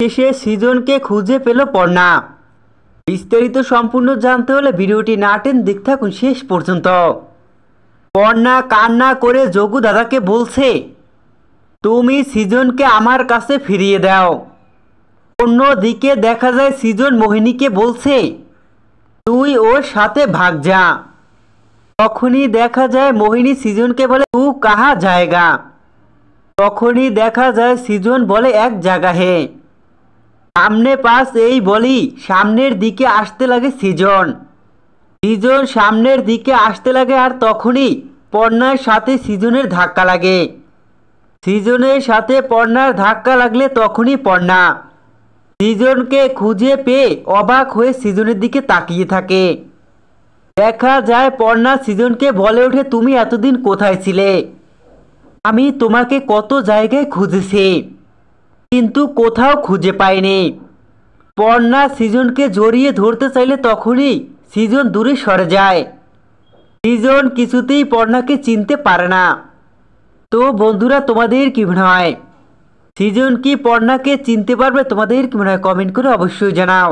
শেষে সৃজনকে খুঁজে পেল পর্ণা। বিস্তারিত সম্পূর্ণ জানতে হলে ভিডিওটি না টেনে দেখতে থাকুন শেষ পর্যন্ত। পর্ণা কান্না করে যোগু দাদাকে বলছে, তুমি সৃজনকে আমার কাছে ফিরিয়ে দাও। অন্যদিকে দেখা যায় সৃজন মোহিনীকে বলছে, তুই ওর সাথে ভাগ যা। তখনই দেখা যায় মোহিনী সৃজনকে বলে, তু কাহা জায়গা। তখনই দেখা যায় সৃজন বলে, এক জায়গা হে। সামনে পাস এই বলি সামনের দিকে আসতে লাগে সৃজন। সৃজন সামনের দিকে আসতে লাগে আর তখনই পর্ণার সাথে সৃজনের ধাক্কা লাগে। সৃজনের সাথে পর্ণার ধাক্কা লাগলে তখনই পর্ণা সৃজনকে খুঁজে পেয়ে অবাক হয়ে সৃজনের দিকে তাকিয়ে থাকে। দেখা যায় পর্ণা সৃজনকে বলে ওঠে, তুমি এতদিন কোথায় ছিলে? আমি তোমাকে কত জায়গায় খুঁজেছি কিন্তু কোথাও খুঁজে পাইনি। পর্ণা সৃজনকে জড়িয়ে ধরতে চাইলে তখনই সৃজন দূরে সরে যায়। সৃজন কিছুতেই পর্ণাকে চিনতে পারে না। তো বন্ধুরা, তোমাদের কি মনে হয়, সৃজন কি পর্ণাকে চিনতে পারবে? তোমাদের কি মনে হয় কমেন্ট করে অবশ্যই জানাও।